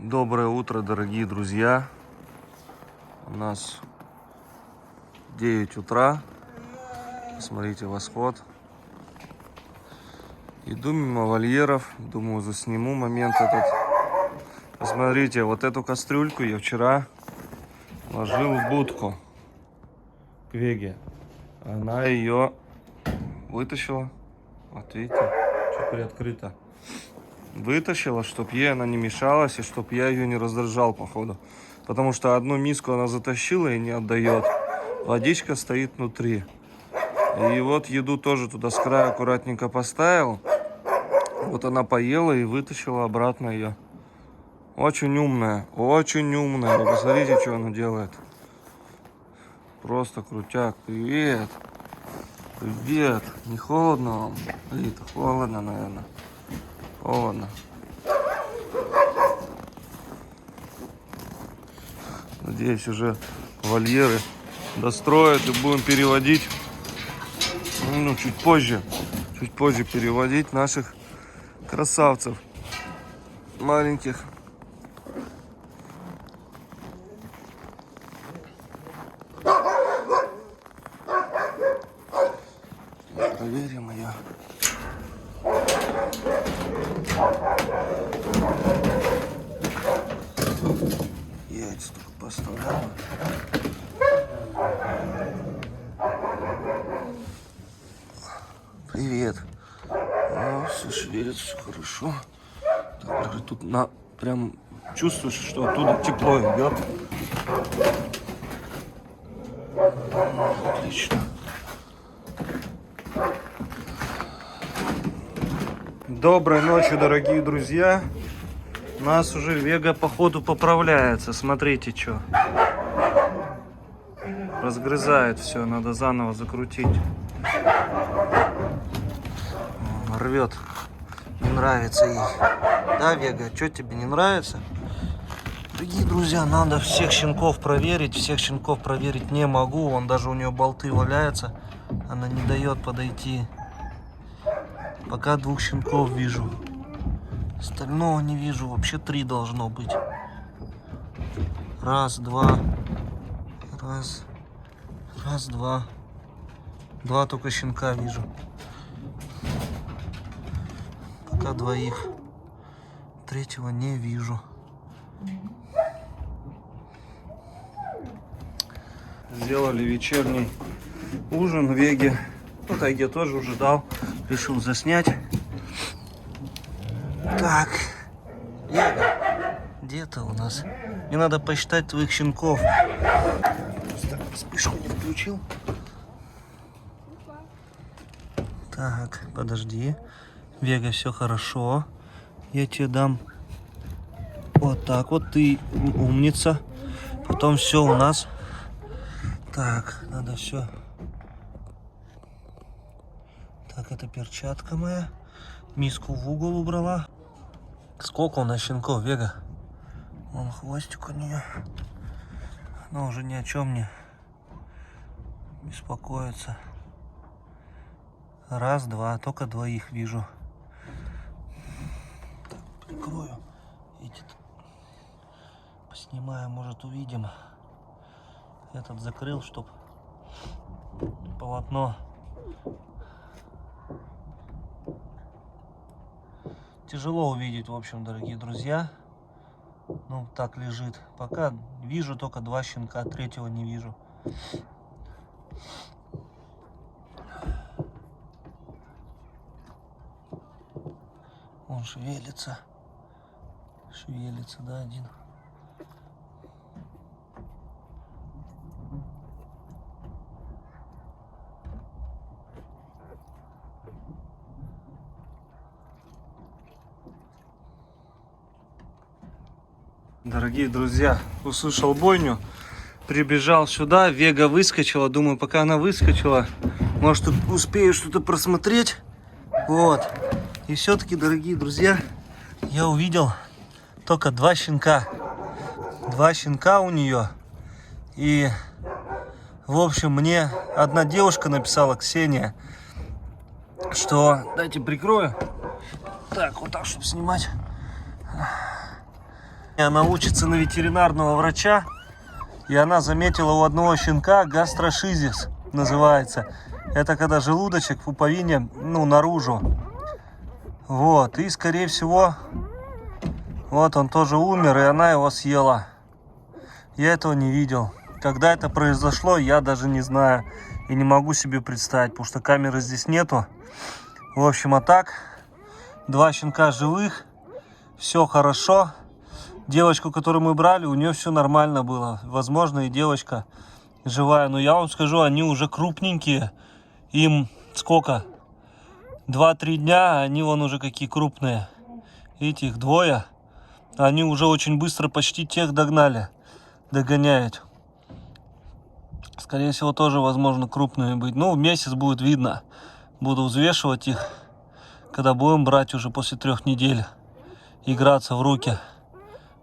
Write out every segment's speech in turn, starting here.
Доброе утро, дорогие друзья. У нас 9 утра. Смотрите, восход. Иду мимо вольеров. Думаю, засниму момент этот. Посмотрите, вот эту кастрюльку я вчера ложил в будку к Веге. Она ее вытащила. Вот видите, чуть приоткрыто. Вытащила, чтобы ей она не мешалась и чтобы я ее не раздражал, походу. Потому что одну миску она затащила и не отдает. Водичка стоит внутри. И вот еду тоже туда с края аккуратненько поставил. Вот она поела и вытащила обратно ее. Очень умная, очень умная. Вы посмотрите, что она делает. Просто крутяк. Привет. Привет. Не холодно вам? Блин, холодно, наверное. Холодно. Надеюсь, уже вольеры достроят и будем переводить. Ну, чуть позже переводить наших красавцев маленьких. Проверим ее. Яйца только поставляю. Привет. О, все шевелится, все хорошо. Так, тут прям чувствуешь, что оттуда тепло идет. Отлично. Доброй ночи, дорогие друзья. У нас уже Вега походу поправляется. Смотрите, что. Разгрызает все, надо заново закрутить. Рвет. Не нравится ей. Да, Вега, что тебе не нравится? Дорогие друзья, надо всех щенков проверить. Всех щенков проверить не могу. Вон даже у нее болты валяются. Она не дает подойти. Пока 2 щенков вижу. Остального не вижу. Вообще 3 должно быть. Раз, два. Раз, два. 2 только щенка вижу. Пока 2. 3-го не вижу. Сделали вечерний ужин в Веге. Ну, Тайге тоже уже дал. Решил заснять. Так. Вега, где ты у нас? Мне надо посчитать твоих щенков. Просто вспышку не включил. Так, подожди. Вега, все хорошо. Я тебе дам вот так вот. Ты умница. Потом все у нас. Так, надо все. Так, это перчатка моя. Миску в угол убрала. Сколько у нас щенков, Вега? Вон хвостик у нее. Она уже ни о чем не беспокоится. Раз, два. Только 2 вижу. Так, прикрою. Эти поснимаем, может, увидим. Этот закрыл, чтоб полотно. Тяжело увидеть, в общем, дорогие друзья. Ну, так лежит. Пока вижу только 2 щенка, 3-го не вижу. Он шевелится. Шевелится, да, 1. Дорогие друзья, услышал бойню, прибежал сюда, Вега выскочила, думаю, пока она выскочила, может, успею что-то просмотреть. Вот. И все-таки, дорогие друзья, я увидел только 2 щенка. 2 щенка у нее. И, в общем, мне одна девушка написала, Ксения, что... Дайте прикрою. Так, вот так, чтобы снимать. Она учится на ветеринарного врача, и она заметила у одного щенка гастрошизис, называется. Это когда желудочек в пуповине, ну, наружу. Вот, и скорее всего, вот он тоже умер, и она его съела. Я этого не видел. Когда это произошло, я даже не знаю и не могу себе представить, потому что камеры здесь нету. В общем, а так, 2 щенка живых, все хорошо. Девочку, которую мы брали, у нее все нормально было. Возможно, и девочка живая. Но я вам скажу, они уже крупненькие. Им сколько? 2-3 дня, а они вон уже какие крупные. Видите, их 2. Они уже очень быстро почти тех догнали. Догоняют. Скорее всего, тоже возможно крупными быть. Ну, в месяц будет видно. Буду взвешивать их, когда будем брать уже после 3 недель. Играться в руки.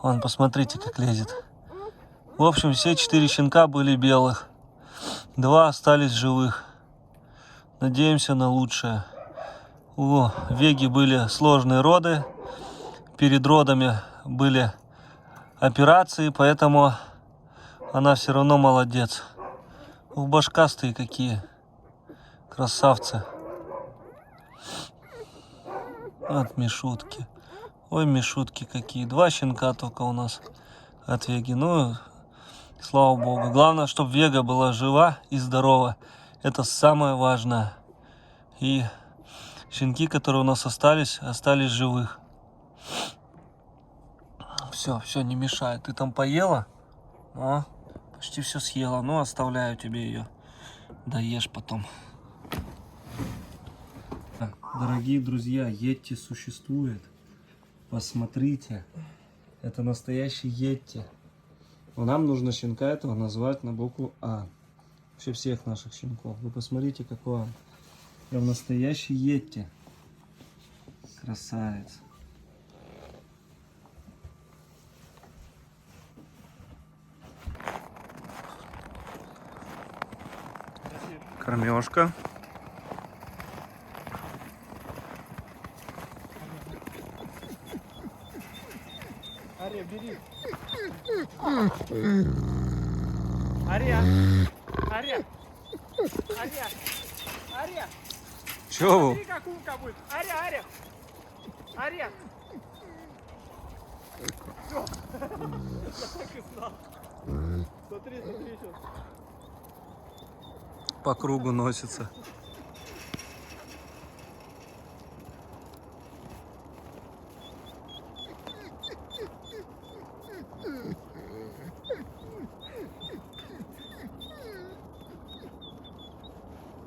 Вон, посмотрите, как лезет. В общем, все 4 щенка были белых. 2 остались живых. Надеемся на лучшее. У Веги были сложные роды. Перед родами были операции, поэтому она все равно молодец. Ух, башкастые какие. Красавцы. Вот мишутки. Ой, мишутки какие. 2 щенка только у нас от Веги. Ну, слава богу. Главное, чтобы Вега была жива и здорова. Это самое важное. И щенки, которые у нас остались живых. Все, не мешает. Ты там поела? А? Почти все съела. Ну, оставляю тебе ее. Доешь потом. Дорогие друзья, йети существует. Посмотрите. Это настоящий йети. Но нам нужно щенка этого назвать на букву А. Вообще всех наших щенков. Вы посмотрите, какой он. Прям настоящий йети. Красавец. Кормежка. Ария, бери. Ария. Ария. Ария. Ария. Чё вы? Смотри, как умка будет. Ария, Ария. Ария. Всё. Я так и знал. Смотри, сейчас. По кругу носится.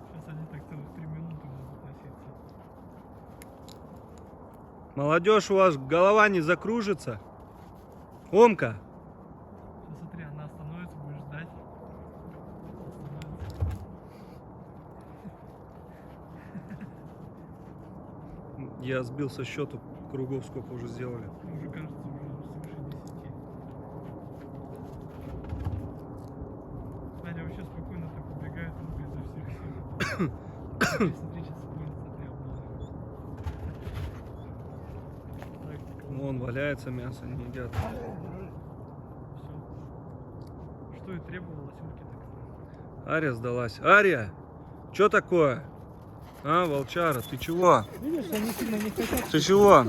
Сейчас они так целых 3 минуты будут носиться. Молодежь, у вас голова не закружится? Омка. Сейчас смотри, она остановится, будешь ждать. Я сбил со счету кругов, сколько уже сделали. Уже кажется, уже свыше 10. Аня вообще спокойно так убегает, рука изо всех сил. Смотри, сейчас будет, смотри, обманывает. Вон валяется мясо, не едят. Все. Что и требовалось Ольке так. Ария сдалась. Ария! Что такое? А, волчара, ты чего? Видишь, они сильно не хотят. Ты чего?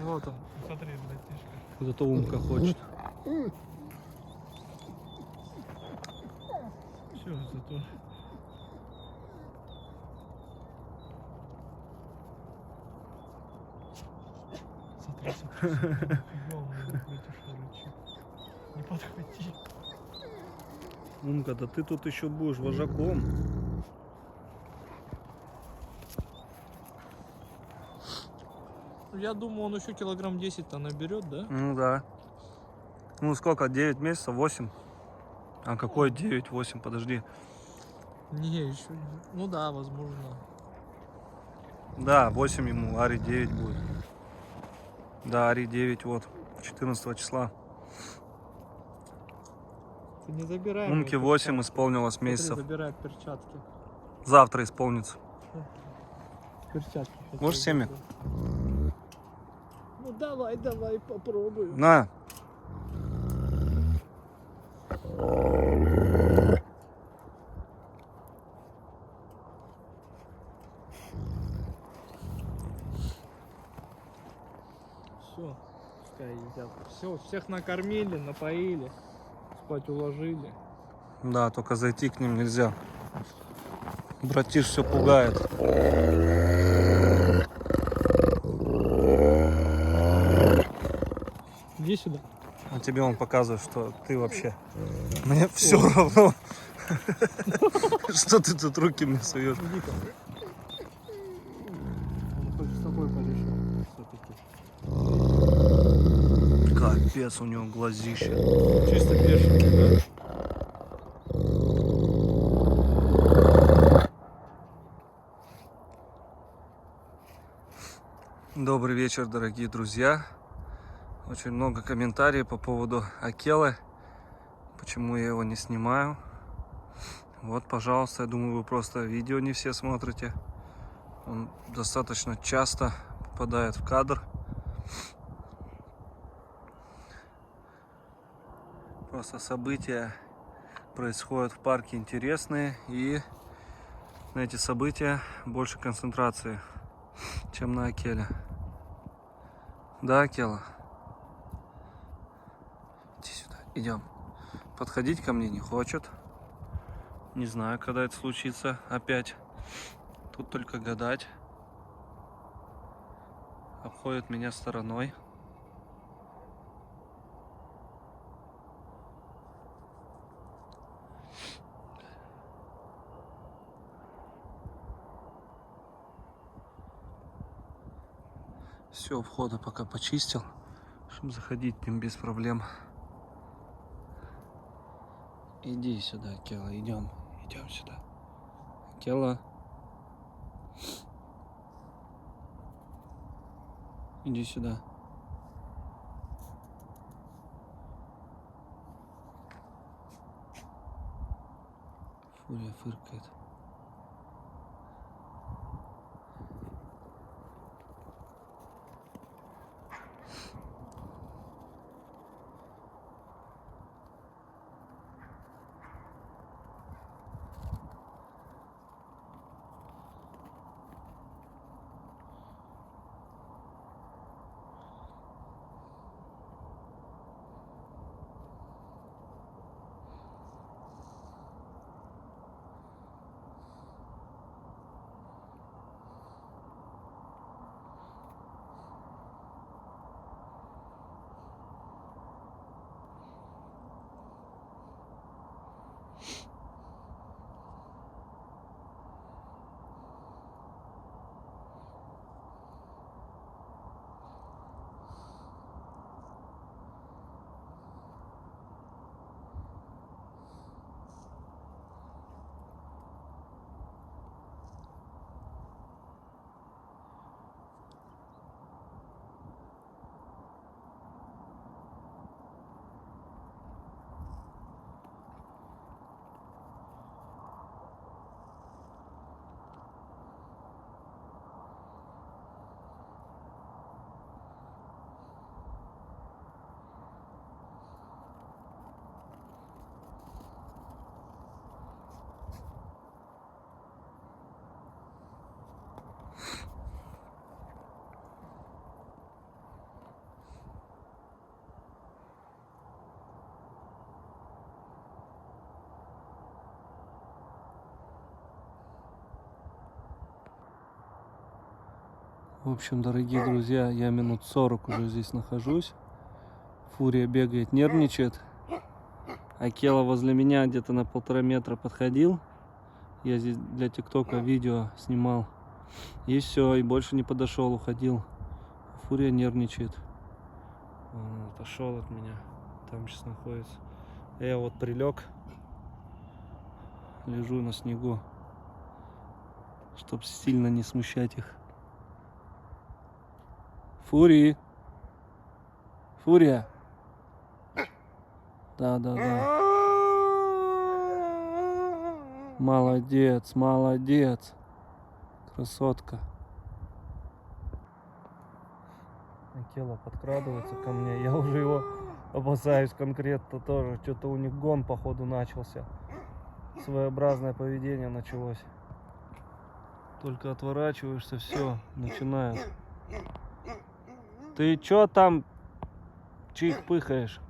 Вот он, смотри, братишка. Зато Умка хочет. Все, зато. Смотри, смотри. Не подхвати. Умка, да ты тут еще будешь вожаком. Я думаю, он еще килограмм 10-то наберет, да? Ну да. Ну сколько, 9 месяцев, 8? А какой 9-8, подожди. Не, еще. Ну да, возможно. Да, 8 ему, Ари 9 будет. Да, Ари 9, вот, 14 числа. Ты не забирай. Умке 8 исполнилось месяцев. Забирает перчатки. завтра исполнится. Перчатки. сейчас Можешь одену. семя? Ну давай, давай, попробую. На. Все, пускай едят. Все, всех накормили, напоили, спать уложили. Да, только зайти к ним нельзя. Братиш все пугает. Иди сюда. А тебе он показывает, что ты вообще... Мне все равно, что ты тут руки мне суешь. Иди-ка. Он хоть с тобой порешал все-таки. Капец, у него глазище. Чисто бешеный, да? Добрый вечер, дорогие друзья. Очень много комментариев по поводу Акелы. Почему я его не снимаю. Вот, пожалуйста, я думаю, вы просто видео не все смотрите. Он достаточно часто попадает в кадр. Просто события происходят в парке интересные, и на эти события больше концентрации, чем на Акеле. Да, Акела? Иди сюда, идем. Подходить ко мне не хочет. Не знаю, когда это случится опять. Тут только гадать. Обходит меня стороной. Все, входа пока почистил, чтобы заходить к ним без проблем. Иди сюда, Кела, идем. Идем сюда. Кела. Иди сюда. Фурия фыркает. В общем, дорогие друзья, я минут 40 уже здесь нахожусь. Фурия бегает, нервничает. Акела возле меня где-то на 1,5 метра подходил. Я здесь для ТикТока видео снимал. И все, и больше не подошел, уходил. Фурия нервничает. Он отошел от меня. Там сейчас находится. Я вот прилег. Лежу на снегу, чтобы сильно не смущать их. Фурия. Фурия. Да. Молодец, молодец. Красотка. Акела подкрадывается ко мне. Я уже его опасаюсь конкретно тоже. Что-то у них гон, походу, начался. Своеобразное поведение началось. Только отворачиваешься, все, начинает. Ты чё там чих-пыхаешь?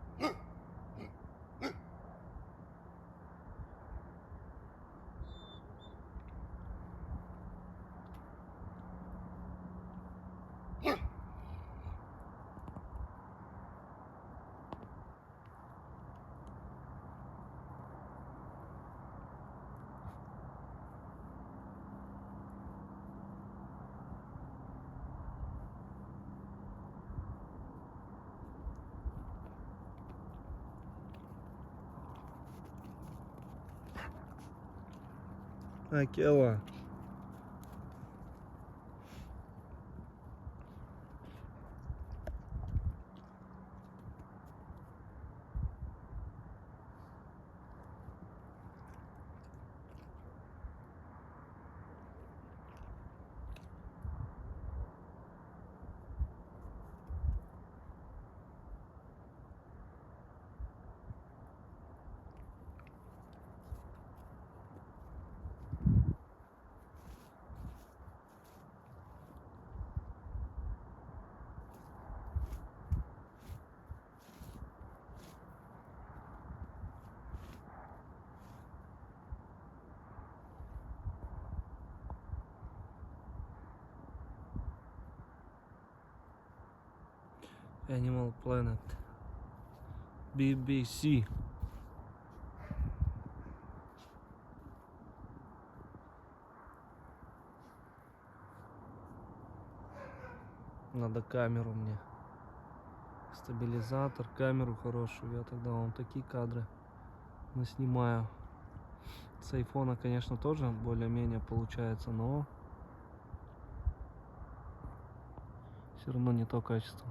Акела. Animal Planet. BBC. Надо камеру мне. Стабилизатор, камеру хорошую. Я тогда вам такие кадры наснимаю. С айфона, конечно, тоже более-менее получается, но все равно не то качество.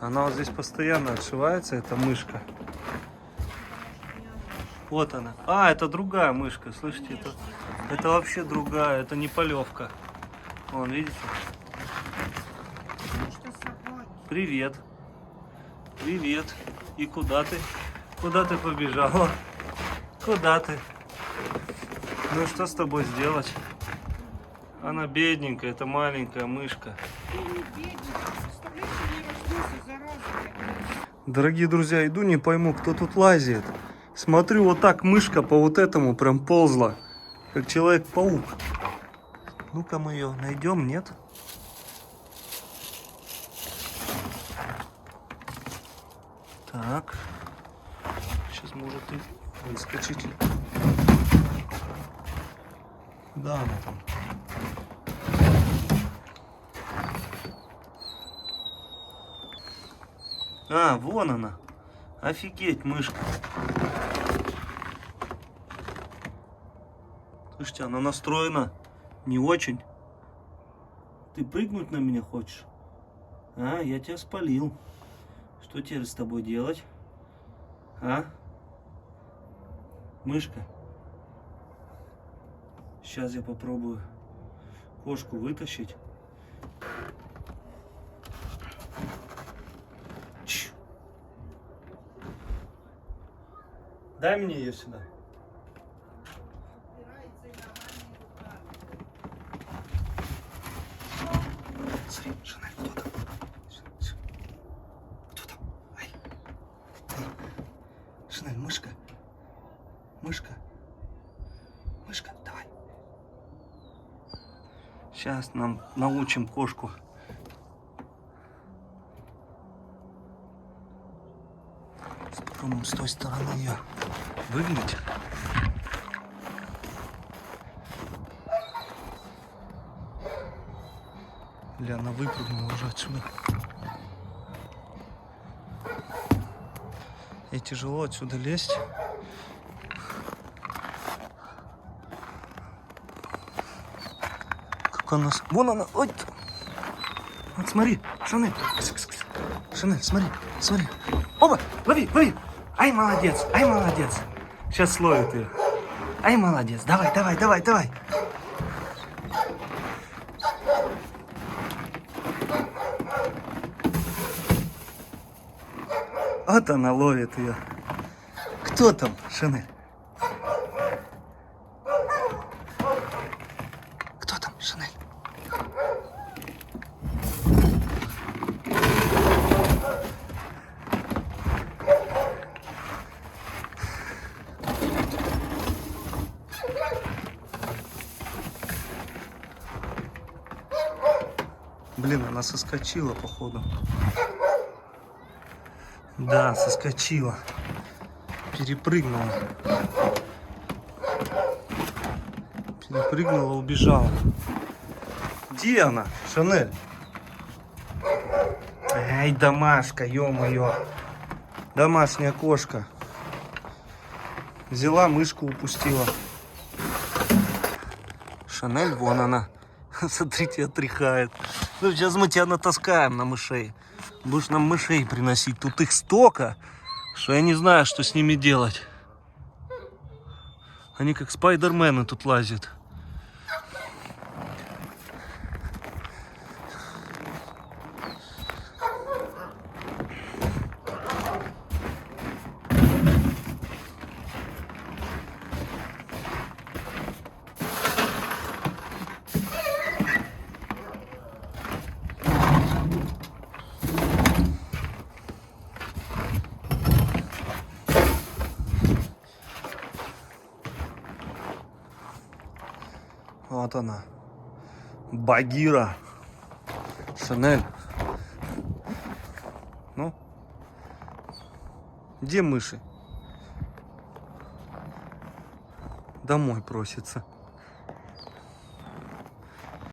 Она вот здесь постоянно отшивается, эта мышка. Вот она. А, это другая мышка, слышите? Это вообще другая, это не полевка. Вон, видите? Привет. Привет. И куда ты? Куда ты побежала? Куда ты? Ну что с тобой сделать? Она бедненькая, это маленькая мышка. Дорогие друзья, иду, не пойму, кто тут лазит. Смотрю, вот так мышка по вот этому прям ползла, как Человек-паук. Ну-ка мы ее найдем, нет? Так. Сейчас может и выскочить. Да, она там. А, вон она. Офигеть, мышка. Слушайте, она настроена не очень. Ты прыгнуть на меня хочешь? А, я тебя спалил. Что теперь с тобой делать? А? Мышка. Сейчас я попробую кошку вытащить. Дай мне ее сюда. Смотри, Шинель, кто там? Кто там? Ай. Шинель, мышка. Мышка. Мышка, давай. Сейчас нам научим кошку. Попробуем с той стороны ее выгнать. Или она выпрыгнула уже отсюда. И тяжело отсюда лезть. рыбка у нас. Вон она. Ой. Вот смотри, Шанель. Шанель, смотри, смотри. Оба, лови, лови. Ай, молодец, ай, молодец. Сейчас словит ее. Ай, молодец. Давай, давай, давай, давай. Вот она ловит ее. Кто там, Шанель? Кто там, Шанель? Блин, она соскочила, походу. Да, соскочила. Перепрыгнула. Перепрыгнула, убежала. Где она, Шанель? Ай, домашка, ё-моё. Домашняя кошка. Взяла, мышку упустила. Шанель, вон она. Смотрите, отряхает. Ну, сейчас мы тебя натаскаем на мышей. Будешь нам мышей приносить. Тут их столько, что я не знаю, что с ними делать. Они как спайдермены тут лазят. Вот она. Багира. Шанель. Ну? Где мыши? Домой просится.